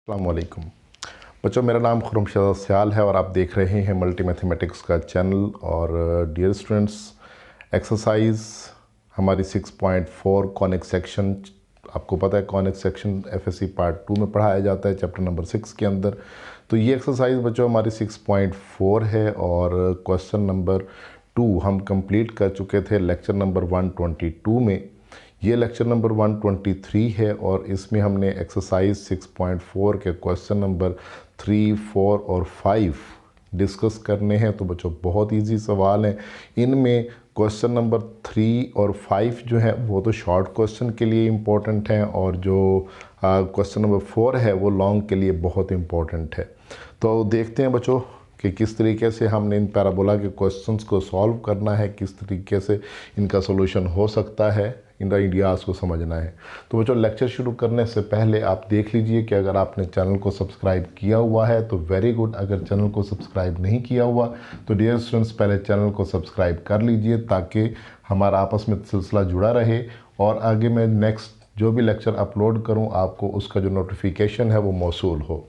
अस्सलाम वालेकुम बच्चों, मेरा नाम खुर्रम सयाल है और आप देख रहे हैं मल्टी मैथमेटिक्स का चैनल। और डियर स्टूडेंट्स, एक्सरसाइज हमारी 6.4 कॉनिक सेक्शन, आपको पता है कॉनिक सेक्शन एफएससी पार्ट 2 में पढ़ाया जाता है चैप्टर नंबर 6 के अंदर। तो ये एक्सरसाइज बच्चों हमारी 6.4 है और क्वेश्चन नंबर 2 हम कंप्लीट कर चुके थे लेक्चर नंबर 122 में। ये लेक्चर नंबर 123 है और इसमें हमने एक्सरसाइज 6.4 के क्वेश्चन नंबर 3, 4 और 5 डिस्कस करने हैं। तो बच्चों बहुत इजी सवाल हैं। इनमें क्वेश्चन नंबर 3 और 5 जो है वो तो शॉर्ट क्वेश्चन के लिए इम्पोर्टेंट हैं और जो क्वेश्चन नंबर 4 है वो लॉन्ग के लिए बहुत इम्पोर्टेंट है। तो देखते हैं बच्चों कि किस तरीके से हमने इन पैराबोला के क्वेश्चंस को सॉल्व करना है, किस तरीके से इनका सॉल्यूशन हो सकता है, इन आइडियाज़ को समझना है। तो बच्चों लेक्चर शुरू करने से पहले आप देख लीजिए कि अगर आपने चैनल को सब्सक्राइब किया हुआ है तो वेरी गुड। अगर चैनल को सब्सक्राइब नहीं किया हुआ तो डियर स्टूडेंट्स पहले चैनल को सब्सक्राइब कर लीजिए ताकि हमारा आपस में सिलसिला जुड़ा रहे और आगे मैं नेक्स्ट जो भी लेक्चर अपलोड करूँ आपको उसका जो नोटिफिकेशन है वो मौसूल हो।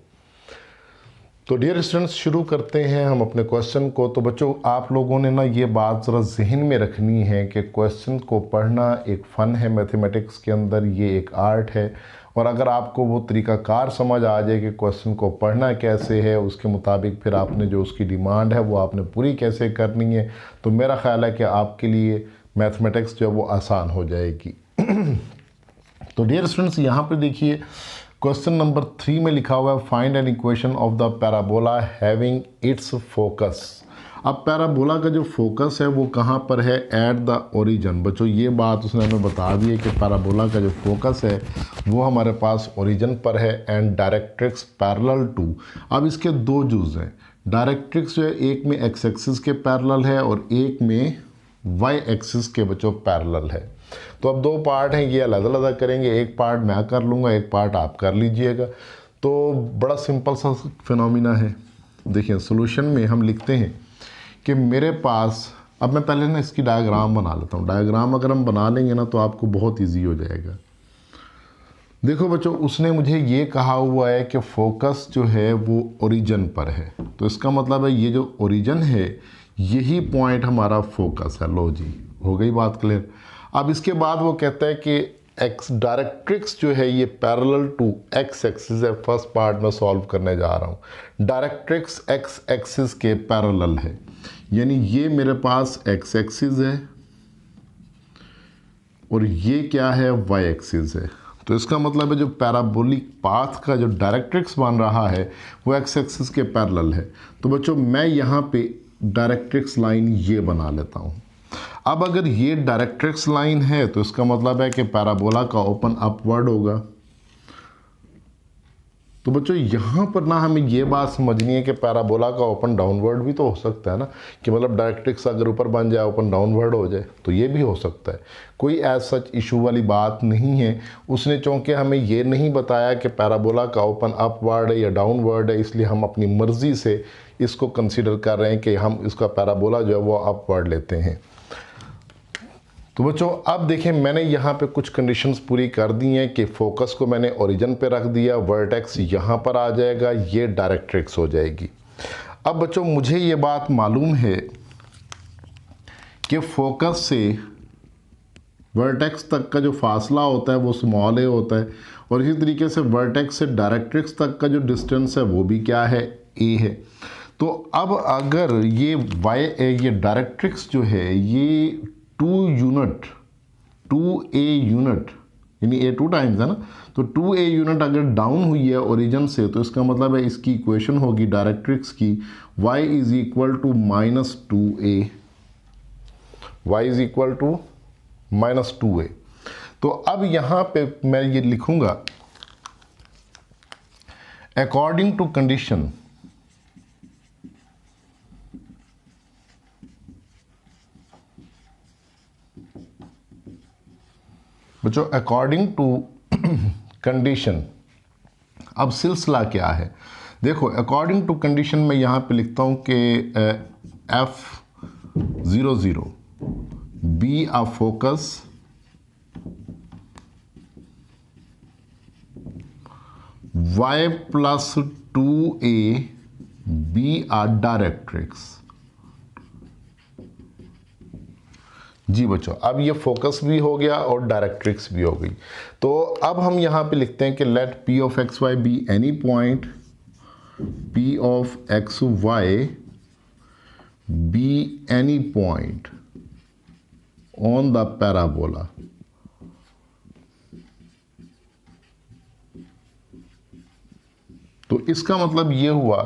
तो डियर स्टूडेंट्स शुरू करते हैं हम अपने क्वेश्चन को। तो बच्चों आप लोगों ने ना ये बात ज़रा जहन में रखनी है कि क्वेश्चन को पढ़ना एक फ़न है मैथमेटिक्स के अंदर, ये एक आर्ट है। और अगर आपको वो तरीक़ाकार समझ आ जाए कि क्वेश्चन को पढ़ना कैसे है, उसके मुताबिक फिर आपने जो उसकी डिमांड है वो आपने पूरी कैसे करनी है, तो मेरा ख़्याल है कि आपके लिए मैथमेटिक्स जो है वो आसान हो जाएगी। तो डियर स्टूडेंट्स यहाँ पर देखिए क्वेश्चन नंबर 3 में लिखा हुआ है find an equation of the parabola having its focus. अब पैराबोला का जो फोकस है वो कहाँ पर है? At the origin. बच्चों ये बात उसने हमें बता दी है कि पैराबोला का जो फोकस है वो हमारे पास ओरिजिन पर है एंड डायरेक्ट्रिक्स पैरेलल टू। अब इसके दो जुज़ हैं। डायरेक्ट्रिक्स जो है एक में एक्स एक्सिस के पैरेलल है और एक में वाई एक्सिस के बच्चों पैरेलल है। तो अब दो पार्ट हैं, ये अलग अलग करेंगे। एक पार्ट मैं कर लूँगा, एक पार्ट आप कर लीजिएगा। तो बड़ा सिंपल सा फिनोमिना है। देखिए सॉल्यूशन में हम लिखते हैं कि मेरे पास, अब मैं पहले ना इसकी डायग्राम बना लेता हूँ। डायग्राम अगर हम बना लेंगे ना तो आपको बहुत ईजी हो जाएगा। देखो बच्चों उसने मुझे ये कहा हुआ है कि फोकस जो है वो ओरिजिन पर है, तो इसका मतलब है ये जो ओरिजिन है यही पॉइंट हमारा फोकस है। लो जी, हो गई बात क्लियर। अब इसके बाद वो कहता है कि एक्स डायरेक्ट्रिक्स जो है ये पैरेलल टू एक्स एक्सिस है। फर्स्ट पार्ट में सॉल्व करने जा रहा हूँ। डायरेक्ट्रिक्स एक्स एक्सिस के पैरेलल है, यानी ये मेरे पास एक्स एक्सिस है और ये क्या है? वाई एक्सिस है। तो इसका मतलब है जो पैराबोलिक पाथ का जो डायरेक्ट्रिक्स बन रहा है वो एक्स एक्सिस के पैरेलल है। तो बच्चों मैं यहाँ पे डायरेक्ट्रिक्स लाइन ये बना लेता हूँ। अब अगर ये डायरेक्ट्रिक्स लाइन है तो इसका मतलब है कि पैराबोला का ओपन अपवर्ड होगा। तो बच्चों यहाँ पर ना हमें ये बात समझनी है कि पैराबोला का ओपन डाउनवर्ड भी तो हो सकता है ना, कि मतलब डायरेक्ट्रिक्स अगर ऊपर बन जाए ओपन डाउनवर्ड हो जाए, तो ये भी हो सकता है। कोई एज सच इशू वाली बात नहीं है। उसने चूँकि हमें ये नहीं बताया कि पैराबोला का ओपन अपवर्ड है या डाउनवर्ड है, इसलिए हम अपनी मर्ज़ी से इसको कंसिडर कर रहे हैं कि हम इसका पैराबोला जो है वो अपवर्ड लेते हैं। तो बच्चों अब देखें मैंने यहाँ पे कुछ कंडीशंस पूरी कर दी हैं कि फोकस को मैंने ओरिजिन पे रख दिया, वर्टेक्स यहाँ पर आ जाएगा, ये डायरेक्ट्रिक्स हो जाएगी। अब बच्चों मुझे ये बात मालूम है कि फोकस से वर्टेक्स तक का जो फासला होता है वो स्मॉल ए होता है और इसी तरीके से वर्टेक्स से डायरेक्ट्रिक्स तक का जो डिस्टेंस है वो भी क्या है? ए है। तो अब अगर ये ये डायरेक्ट्रिक्स जो है ये 2A यूनिट यानी A 2 टाइम्स है ना, तो 2A यूनिट अगर डाउन हुई है ओरिजिन से तो इसका मतलब है इसकी इक्वेशन होगी डायरेक्ट्रिक्स की y is equal to -2A। y is equal to -2A। तो अब यहाँ पे मैं ये लिखूंगा अकॉर्डिंग टू कंडीशन बच्चों अकॉर्डिंग टू कंडीशन। अब सिलसिला क्या है? देखो अकॉर्डिंग टू कंडीशन में यहाँ पे लिखता हूँ कि F00 be a focus y plus 2a be are directrix. जी बच्चों, अब ये फोकस भी हो गया और डायरेक्ट्रिक्स भी हो गई। तो अब हम यहाँ पे लिखते हैं कि let p of x Y be any point p of x Y be any point on the parabola. तो इसका मतलब ये हुआ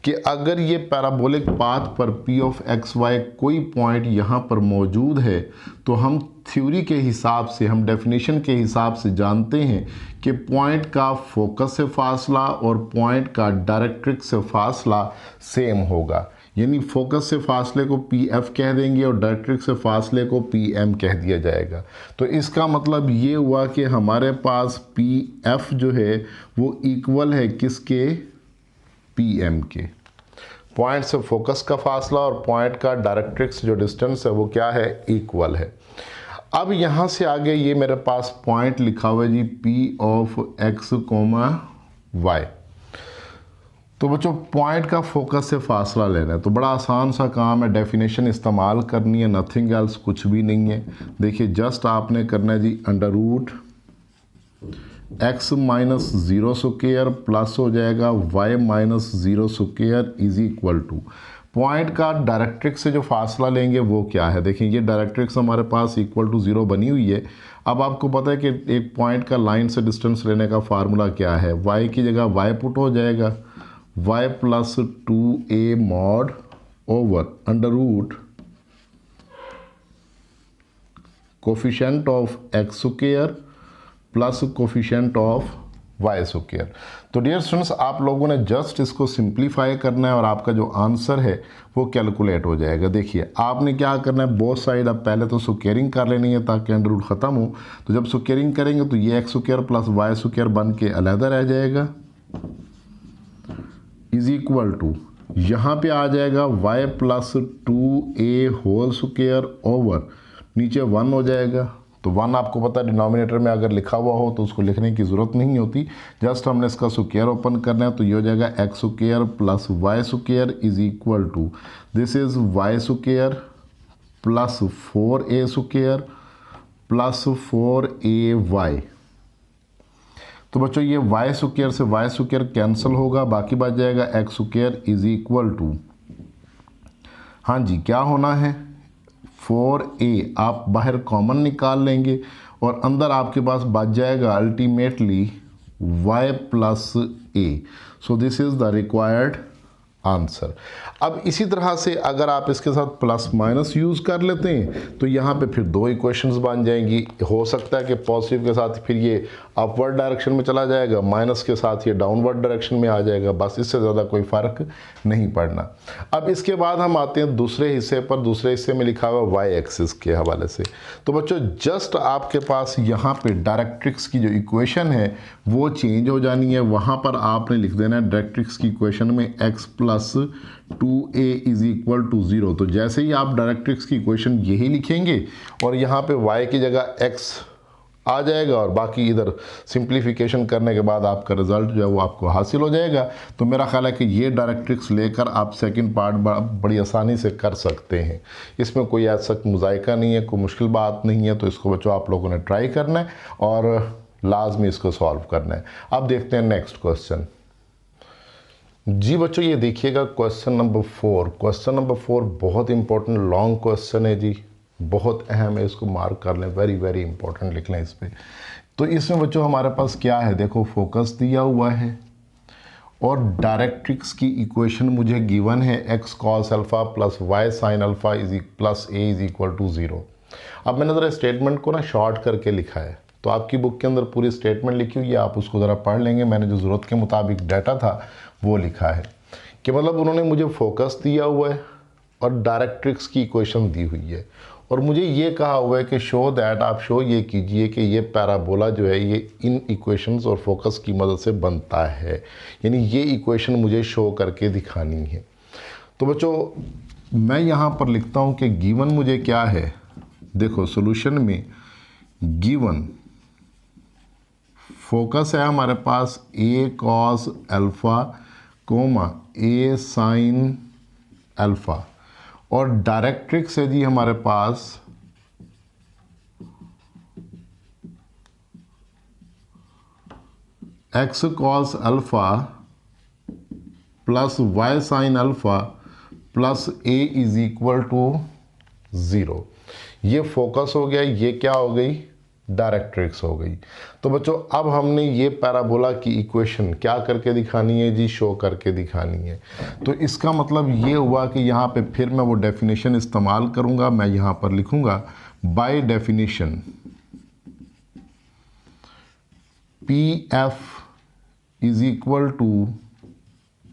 कि अगर ये पैराबोलिक पाथ पर p ऑफ एक्स वाई कोई पॉइंट यहाँ पर मौजूद है तो हम थ्योरी के हिसाब से, हम डेफिनेशन के हिसाब से जानते हैं कि पॉइंट का फोकस से फासला और पॉइंट का डायरेक्ट्रिक्स से फासला सेम होगा। यानी फोकस से फासले को पी एफ कह देंगे और डायरेक्ट्रिक्स से फासले को पी एम कह दिया जाएगा। तो इसका मतलब ये हुआ कि हमारे पास पी एफ जो है वो इक्वल है किसके, पी एम के। पॉइंट से फोकस का फासला और पॉइंट का डायरेक्ट्रिक्स जो डिस्टेंस है वो क्या है, इक्वल है। अब यहाँ से आगे ये मेरे पास पॉइंट लिखा हुआ है जी P of X comma Y. तो बच्चों पॉइंट का फोकस से फासला लेना है तो बड़ा आसान सा काम है, डेफिनेशन इस्तेमाल करनी है, नथिंग एल्स, कुछ भी नहीं है। देखिए जस्ट आपने करना है जी under root x minus zero square plus हो जाएगा y minus zero square is equal to point का डायरेक्ट्रिक्स से जो फासला लेंगे वो क्या है। देखिए ये डायरेक्ट्रिक्स हमारे पास इक्वल टू ज़ीरो बनी हुई है। अब आपको पता है कि एक पॉइंट का लाइन से डिस्टेंस लेने का फार्मूला क्या है, वाई की जगह वाई पुट हो जाएगा y plus 2a mod over under root coefficient of x square plus coefficient of Y square. तो डियर स्टूडेंट्स आप लोगों ने जस्ट इसको सिंप्लीफाई करना है और आपका जो आंसर है वो कैलकुलेट हो जाएगा। देखिए आपने क्या करना है, बोथ साइड अब पहले तो स्क्वायरिंग कर लेनी है ताकि अंडर रूट ख़त्म हो। तो जब स्क्वायरिंग करेंगे तो ये X square plus Y square बन के अलहदा रह जाएगा इज इक्वल टू यहाँ पे आ जाएगा y plus 2a whole square over नीचे 1 हो जाएगा। तो 1 आपको पता है डिनोमिनेटर में अगर लिखा हुआ हो तो उसको लिखने की ज़रूरत नहीं होती, जस्ट हमने इसका स्क्वायर ओपन करना है। तो ये हो जाएगा X square plus Y square is equal to this is Y square plus 4a square plus 4ay। तो बच्चों ये वाई स्क्वायर से वाई स्क्वायर कैंसिल होगा, बाकी बच जाएगा X square is equal to, हाँ जी क्या होना है 4a आप बाहर कॉमन निकाल लेंगे और अंदर आपके पास बच जाएगा ultimately y plus a। So this is the required answer. अब इसी तरह से अगर आप इसके साथ प्लस माइनस यूज़ कर लेते हैं तो यहाँ पे फिर दो इक्वेशंस बन जाएंगी। हो सकता है कि पॉजिटिव के साथ फिर ये अपवर्ड डायरेक्शन में चला जाएगा, माइनस के साथ ये डाउनवर्ड डायरेक्शन में आ जाएगा, बस इससे ज़्यादा कोई फ़र्क नहीं पड़ना। अब इसके बाद हम आते हैं दूसरे हिस्से पर। दूसरे हिस्से में लिखा हुआ वाई एक्सिस के हवाले से। तो बच्चों जस्ट आपके पास यहाँ पे डायरेक्ट्रिक्स की जो इक्वेशन है वो चेंज हो जानी है। वहाँ पर आपने लिख देना है डायरेक्ट्रिक्स की इक्वेशन में x plus 2a is equal to 0। तो जैसे ही आप डायरेक्ट्रिक्स की इक्वेशन यही लिखेंगे और यहाँ पे y की जगह x आ जाएगा और बाकी इधर सिंप्लीफिकेशन करने के बाद आपका रिजल्ट जो है वो आपको हासिल हो जाएगा। तो मेरा ख्याल है कि ये डायरेक्ट्रिक्स लेकर आप सेकंड पार्ट बड़ी आसानी से कर सकते हैं। इसमें कोई ऐसा मुज़ायका नहीं है, कोई मुश्किल बात नहीं है। तो इसको बच्चों आप लोगों ने ट्राई करना है और लाजमी इसको सॉल्व करना है। अब देखते हैं नेक्स्ट क्वेश्चन। जी बच्चों ये देखिएगा क्वेश्चन नंबर 4। क्वेश्चन नंबर 4 बहुत इंपॉर्टेंट लॉन्ग क्वेश्चन है जी, बहुत अहम है, इसको मार्क कर लें, वेरी वेरी इंपॉर्टेंट लिख लें इस पर। तो इसमें बच्चों हमारे पास क्या है, देखो फोकस दिया हुआ है और डायरेक्ट्रिक्स की इक्वेशन मुझे गिवन है x cos alpha plus y sin alpha is plus a is equal to 0। अब मैंने ज़रा स्टेटमेंट को ना शॉर्ट करके लिखा है, तो आपकी बुक के अंदर पूरी स्टेटमेंट लिखी हुई है, आप उसको ज़रा पढ़ लेंगे। मैंने जो ज़रूरत के मुताबिक डाटा था वो लिखा है कि मतलब उन्होंने मुझे फोकस दिया हुआ है और डायरेक्ट्रिक्स की इक्वेशन दी हुई है और मुझे ये कहा हुआ है कि शो दैट, आप शो ये कीजिए कि ये पैराबोला जो है ये इन इक्वेशंस और फोकस की मदद से बनता है। यानी ये इक्वेशन मुझे शो करके दिखानी है। तो बच्चों मैं यहाँ पर लिखता हूँ कि गिवन मुझे क्या है, देखो सॉल्यूशन में गिवन फोकस है हमारे पास a cos alpha comma a sine alpha, और डायरेक्ट्रिक्स है जी हमारे पास x cos alpha plus y sine alpha plus a is equal to 0। ये फोकस हो गया, ये क्या हो गई, डायरेक्ट्रिक्स हो गई। तो बच्चों अब हमने ये पैराबोला की इक्वेशन क्या करके दिखानी है जी, शो करके दिखानी है। तो इसका मतलब ये हुआ कि यहाँ पे फिर मैं वो डेफिनेशन इस्तेमाल करूँगा, मैं यहाँ पर लिखूँगा by definition P F is equal to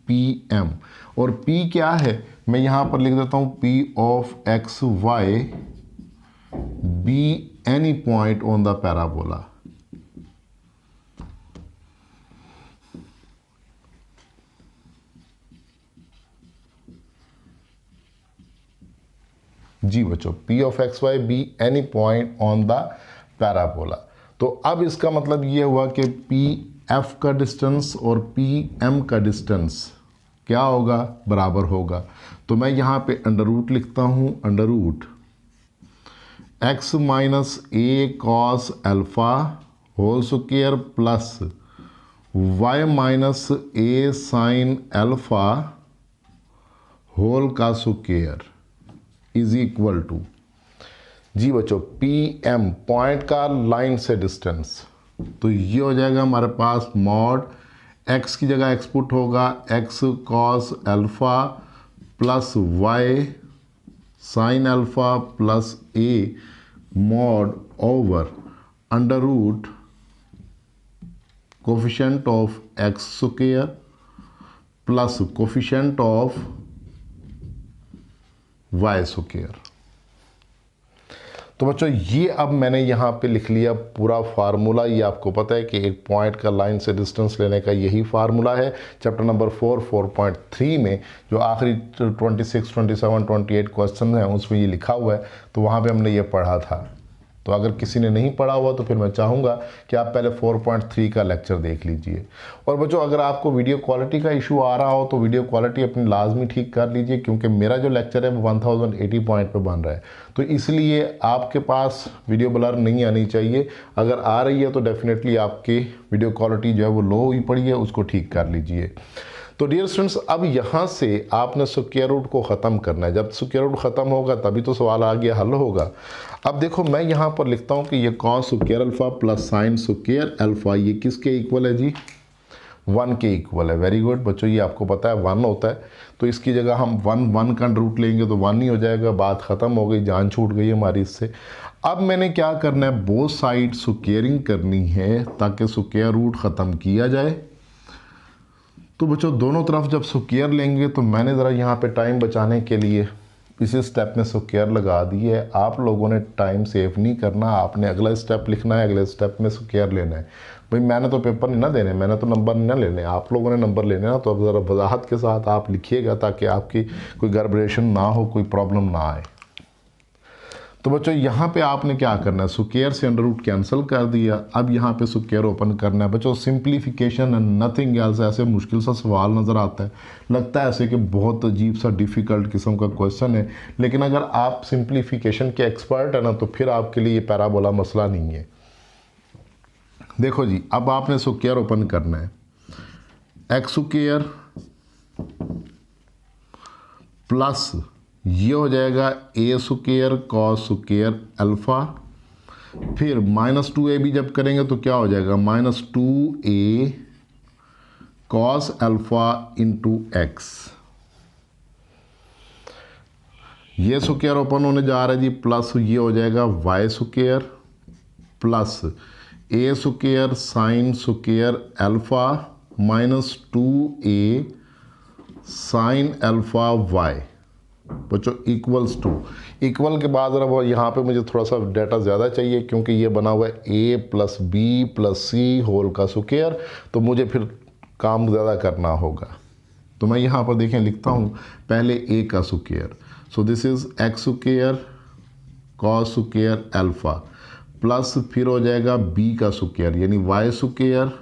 P M, और P क्या है, मैं यहाँ पर लिख देता हूँ P of x Y be any point on the parabola. जी बच्चों, P of x Y be any point on the parabola. तो अब इसका मतलब ये हुआ कि पी एफ का डिस्टेंस और पी एम का डिस्टेंस क्या होगा, बराबर होगा। तो मैं यहाँ पे अंडर रूट लिखता हूँ, under root x minus a cos alpha whole square plus y minus a sine alpha whole का स्क्वायर इज इक्वल टू, जी बच्चों, पी एम पॉइंट का लाइन से डिस्टेंस। तो ये हो जाएगा हमारे पास मॉड एक्स की जगह एक्स पुट होगा x cos alpha plus y sine alpha plus a mod over under root coefficient of x square plus coefficient of Y square. तो बच्चों ये अब मैंने यहाँ पे लिख लिया पूरा फार्मूला। ये आपको पता है कि एक पॉइंट का लाइन से डिस्टेंस लेने का यही फार्मूला है। चैप्टर नंबर 4.3 में जो आखिरी 26, 27, 28 क्वेश्चन हैं उसमें ये लिखा हुआ है, तो वहाँ पे हमने ये पढ़ा था। तो अगर किसी ने नहीं पढ़ा हुआ तो फिर मैं चाहूँगा कि आप पहले 4.3 का लेक्चर देख लीजिए। और बच्चों अगर आपको वीडियो क्वालिटी का इशू आ रहा हो तो वीडियो क्वालिटी अपनी लाजमी ठीक कर लीजिए, क्योंकि मेरा जो लेक्चर है वो 1080 पॉइंट पे बन रहा है, तो इसलिए आपके पास वीडियो ब्लर नहीं आनी चाहिए। अगर आ रही है तो डेफिनेटली आपकी वीडियो क्वालिटी जो है वो लो हुई पड़ी है, उसको ठीक कर लीजिए। तो डियर स्टूडेंट्स, अब यहाँ से आपने स्क्वायर रूट को ख़त्म करना है। जब स्क्वायर रूट ख़त्म होगा तभी तो सवाल आगे हल होगा। अब देखो मैं यहाँ पर लिखता हूँ कि ये cos square alpha plus sine square alpha ये किसके इक्वल है जी, 1 के इक्वल है। वेरी गुड बच्चों, ये आपको पता है 1 होता है, तो इसकी जगह हम 1 का रूट लेंगे तो 1 ही हो जाएगा। बात ख़त्म हो गई, जान छूट गई हमारी इससे। अब मैंने क्या करना है, बोथ साइड स्क्वायरिंग करनी है ताकि स्क्वायर रूट ख़त्म किया जाए। तो बच्चों दोनों तरफ जब स्क्वायर लेंगे तो मैंने ज़रा यहाँ पे टाइम बचाने के लिए इसी स्टेप में स्क्वायर लगा दी है। आप लोगों ने टाइम सेव नहीं करना, आपने अगला स्टेप लिखना है, अगले स्टेप में स्क्वायर लेना है। भाई मैंने तो पेपर नहीं ना देने, मैंने तो नंबर नहीं ना लेने, आप लोगों ने नंबर लेने ना। तो अब ज़रा वजाहत के साथ आप लिखिएगा ताकि आपकी कोई गड़बड़ेशन ना हो, कोई प्रॉब्लम ना आए। तो बच्चों यहाँ पे आपने क्या करना है, स्क्वायर से अंडर रूट कैंसिल कर दिया। अब यहाँ पे स्क्वायर ओपन करना है। बच्चों सिंप्लीफिकेशन एंड नथिंग एल्स। ऐसे मुश्किल सा सवाल नज़र आता है, लगता है ऐसे कि बहुत अजीब सा डिफ़िकल्ट किस्म का क्वेश्चन है, लेकिन अगर आप सिंप्लीफिकेशन के एक्सपर्ट है ना तो फिर आपके लिए ये पैराबोला मसला नहीं है। देखो जी, अब आपने स्क्वायर ओपन करना है, एक्स स्क्वायर प्लस ये हो जाएगा ए स्क्वायर कॉस स्क्वायर अल्फ़ा, फिर -2a भी जब करेंगे तो क्या हो जाएगा, -2a cos alpha into x. ये स्क्वायर ओपन होने जा रहा है जी, प्लस ये हो जाएगा y square plus a square sine square alpha -2a sine alpha y. बच्चों इक्वल्स टू, इक्वल के बाद जरा वो यहाँ पे मुझे थोड़ा सा डाटा ज़्यादा चाहिए, क्योंकि ये बना हुआ है a plus b plus c whole का स्क्वायर, तो मुझे फिर काम ज़्यादा करना होगा। तो मैं यहाँ पर देखें लिखता हूँ पहले a का square, so this is x square cos square alpha plus फिर हो जाएगा बी का स्क्वायर यानी y square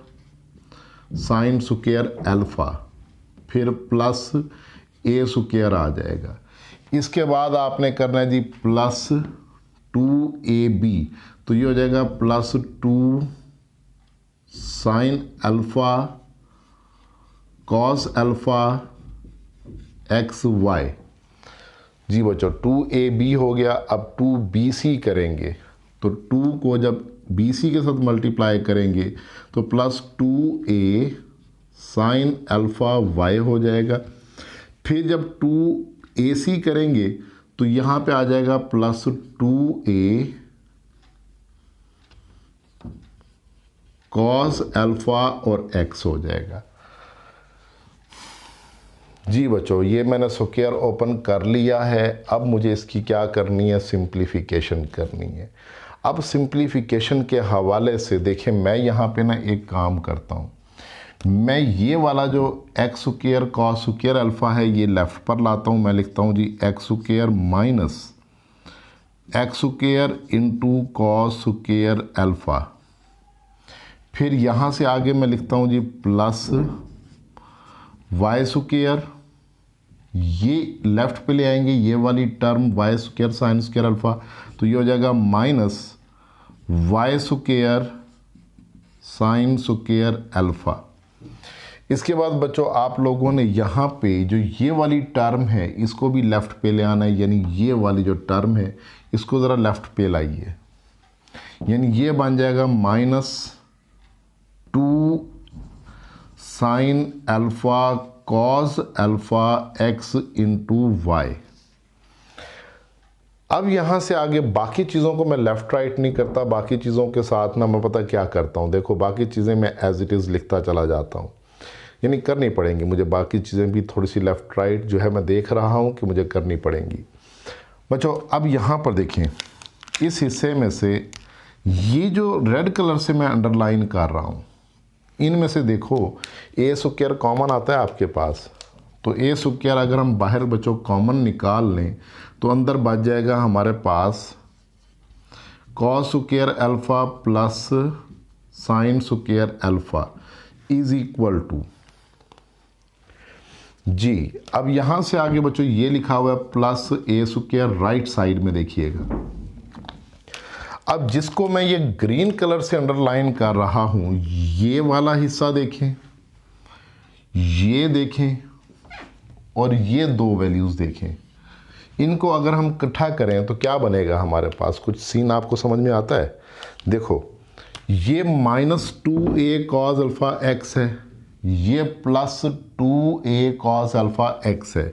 sine square alpha, फिर प्लस ए स्क्वायर आ जाएगा। इसके बाद आपने करना है जी प्लस 2ab, तो ये हो जाएगा plus 2 sine alpha cos alpha x y. जी बच्चों 2ab हो गया। अब 2bc करेंगे तो 2 को जब bc के साथ मल्टीप्लाई करेंगे तो plus 2a sine alpha y हो जाएगा। फिर जब 2ac करेंगे तो यहाँ पे आ जाएगा प्लस 2a कॉस अल्फा और x हो जाएगा। जी बच्चों ये मैंने स्क्वायर ओपन कर लिया है। अब मुझे इसकी क्या करनी है, सिंप्लीफिकेशन करनी है। अब सिंप्लीफिकेशन के हवाले से देखें, मैं यहाँ पे ना एक काम करता हूँ, मैं ये वाला जो x square cos square alpha है ये लेफ़्ट पर लाता हूँ। मैं लिखता हूँ जी x square minus x square into cos square alpha. फिर यहाँ से आगे मैं लिखता हूँ जी प्लस वाई स्क्वायर, ये लेफ़्ट पे ले आएंगे ये वाली term y square sine square alpha, तो ये हो जाएगा minus y square sine square alpha. इसके बाद बच्चों आप लोगों ने यहाँ पे जो ये वाली टर्म है इसको भी लेफ़्ट पे ले आना है, यानी ये वाली जो टर्म है इसको ज़रा लेफ़्ट पे लाइए, यानी ये बन जाएगा minus 2 sine alpha cos alpha x into y. अब यहाँ से आगे बाकी चीज़ों को मैं लेफ़्ट राइट नहीं करता, बाकी चीज़ों के साथ ना मैं पता क्या करता हूँ, देखो बाकी चीज़ें मैं एज इट इज़ लिखता चला जाता हूँ, यानी करनी पड़ेंगी मुझे बाकी चीज़ें भी थोड़ी सी लेफ़्ट राइट जो है मैं देख रहा हूँ कि मुझे करनी पड़ेंगी। बच्चों अब यहाँ पर देखें इस हिस्से में से ये जो रेड कलर से मैं अंडरलाइन कर रहा हूँ इनमें से देखो ए स्क्वायर कॉमन आता है आपके पास, तो ए स्क्वायर अगर हम बाहर बच्चों कॉमन निकाल लें तो अंदर बच जाएगा हमारे पास cos square alpha plus sine square alpha is equal to जी। अब यहाँ से आगे बच्चों ये लिखा हुआ है plus a square right side में देखिएगा। अब जिसको मैं ये ग्रीन कलर से अंडरलाइन कर रहा हूँ ये वाला हिस्सा देखें, ये देखें और ये दो वैल्यूज़ देखें, इनको अगर हम इकट्ठा करें तो क्या बनेगा हमारे पास, कुछ सीन आपको समझ में आता है। देखो ये minus 2a cos alpha x है, ये plus 2a cos alpha x है,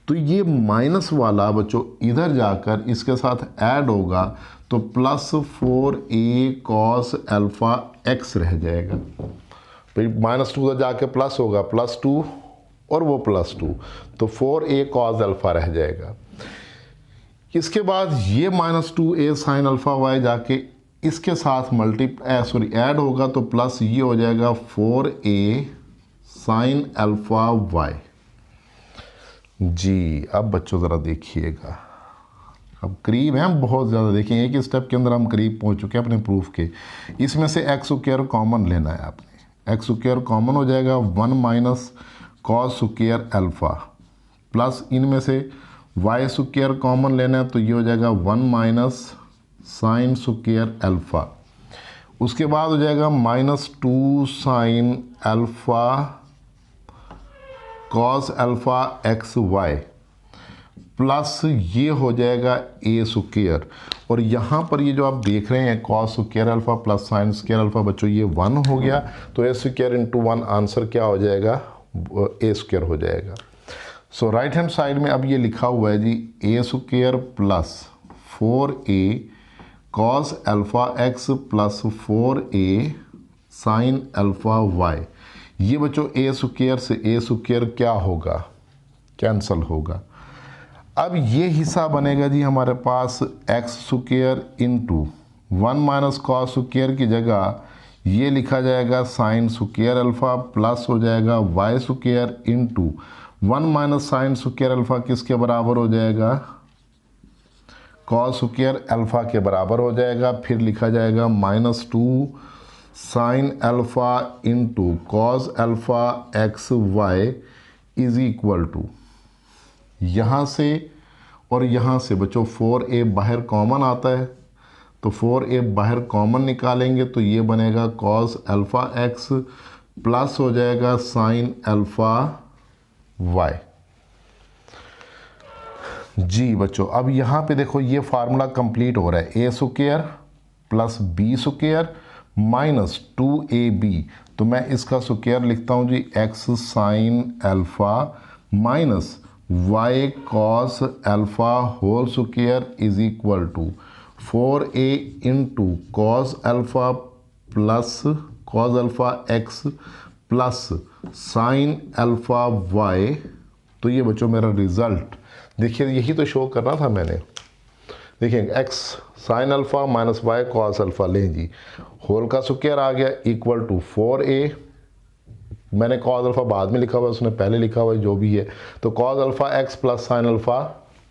तो ये माइनस वाला बच्चों इधर जाकर इसके साथ ऐड होगा तो plus 4a cos alpha x रह जाएगा। फिर माइनस 2 उधर जाके प्लस होगा, प्लस 2 और वो प्लस 2, तो 4a कॉस अल्फ़ा रह जाएगा। इसके बाद ये minus 2a sine alpha Y जाके इसके साथ ऐड होगा तो प्लस ये हो जाएगा 4a साइन अल्फ़ा वाई। जी अब बच्चों ज़रा देखिएगा, अब करीब हैं बहुत ज़्यादा, देखिए एक स्टेप के अंदर हम करीब पहुंच चुके हैं अपने प्रूफ के। इसमें से एक्स स्क्वायर कॉमन लेना है आपने, एक्स स्क्वायर कॉमन हो जाएगा 1 minus cos square alpha plus इनमें से वाई स्क्वायर कॉमन लेना है तो ये हो जाएगा 1 माइनस साइन स्क्वायर अल्फ़ा। उसके बाद हो जाएगा minus 2 sine alpha cos alpha x y plus ये हो जाएगा ए स्क्वायर, और यहाँ पर ये जो आप देख रहे हैं cos square alpha plus sine square alpha बच्चों ये 1 हो गया, तो ए स्क्वायर इंटू 1 आंसर क्या हो जाएगा, ए स्क्वायर हो जाएगा। सो राइट हैंड साइड में अब ये लिखा हुआ है जी a square plus 4a cos alpha x plus 4a sine alpha y. ये बच्चों ए स्क्वायर से ए स्क्वायर क्या होगा, कैंसल होगा। अब ये हिस्सा बनेगा जी हमारे पास x square into 1 minus cos square की जगह ये लिखा जाएगा साइन स्क्वायर अल्फ़ा प्लस हो जाएगा y square into 1 minus sine square alpha किसके बराबर हो जाएगा, कॉस स्क्वायर अल्फ़ा के बराबर हो जाएगा। फिर लिखा जाएगा -2 sine alpha into cos alpha x y is equal to, यहाँ से और यहाँ से बच्चों 4a बाहर कॉमन आता है, तो 4a बाहर कॉमन निकालेंगे तो ये बनेगा कॉस अल्फ़ा एक्स प्लस हो जाएगा साइन अल्फ़ा वाई। जी बच्चों, अब यहाँ पे देखो ये फार्मूला कंप्लीट हो रहा है, a square plus b square minus 2ab, तो मैं इसका स्क्वायर लिखता हूँ जी x sine alpha minus y cos alpha whole square is equal to 4a into cos alpha plus cos alpha x plus sine alpha y. तो ये बच्चों मेरा रिज़ल्ट देखिए, यही तो शो करना था मैंने। देखिए x sine alpha minus y cos alpha लें जी, होल का स्क्वायर आ गया इक्वल टू 4a, मैंने कॉस अल्फ़ा बाद में लिखा हुआ है, उसने पहले लिखा हुआ है, जो भी है, तो cos alpha x plus sine alpha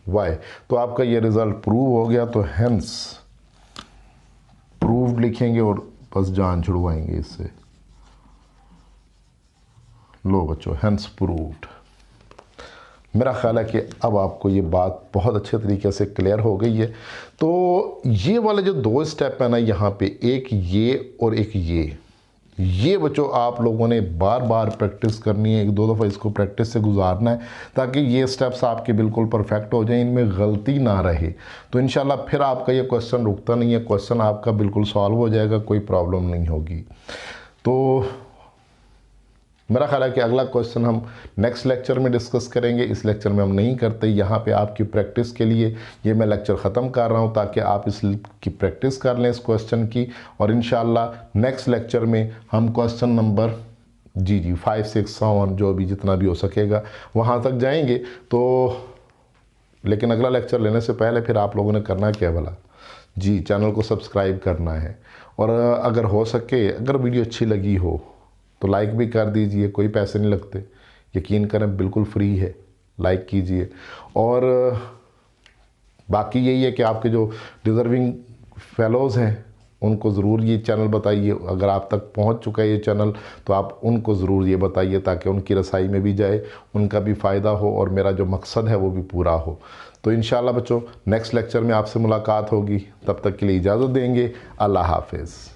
y. तो आपका ये रिज़ल्ट प्रूव हो गया, तो हेंस प्रूव्ड लिखेंगे और बस जान छुड़वाएंगे इससे। लो बच्चों, हेंस प्रूव्ड। मेरा ख्याल है कि अब आपको ये बात बहुत अच्छे तरीके से क्लियर हो गई है। तो ये वाले जो दो स्टेप है ना यहाँ पे, एक ये और एक ये बच्चों आप लोगों ने बार बार प्रैक्टिस करनी है, एक दो दफ़ा इसको प्रैक्टिस से गुजारना है ताकि ये स्टेप्स आपके बिल्कुल परफेक्ट हो जाएं, इनमें गलती ना रहे। तो इंशाल्लाह फिर आपका ये क्वेश्चन रुकता नहीं है, क्वेश्चन आपका बिल्कुल सॉल्व हो जाएगा, कोई प्रॉब्लम नहीं होगी। तो मेरा ख्याल है कि अगला क्वेश्चन हम नेक्स्ट लेक्चर में डिस्कस करेंगे, इस लेक्चर में हम नहीं करते। यहाँ पे आपकी प्रैक्टिस के लिए ये मैं लेक्चर ख़त्म कर रहा हूँ ताकि आप इसकी प्रैक्टिस कर लें इस क्वेश्चन की, और इंशाल्लाह नेक्स्ट लेक्चर में हम क्वेश्चन नंबर 5, 6, 7 जो भी जितना भी हो सकेगा वहाँ तक जाएंगे। तो लेकिन अगला लेक्चर लेने से पहले फिर आप लोगों ने करना क्या भला जी, चैनल को सब्सक्राइब करना है, और अगर हो सके, अगर वीडियो अच्छी लगी हो तो लाइक भी कर दीजिए, कोई पैसे नहीं लगते, यकीन करें बिल्कुल फ्री है, लाइक कीजिए। और बाकी यही है कि आपके जो डिज़र्विंग फेलोज़ हैं उनको ज़रूर ये चैनल बताइए, अगर आप तक पहुंच चुका है ये चैनल तो आप उनको ज़रूर ये बताइए ताकि उनकी रसाई में भी जाए, उनका भी फ़ायदा हो और मेरा जो मकसद है वो भी पूरा हो। तो इंशाल्लाह बच्चों नेक्स्ट लेक्चर में आपसे मुलाकात होगी, तब तक के लिए इजाज़त देंगे। अल्लाह हाफ़िज़।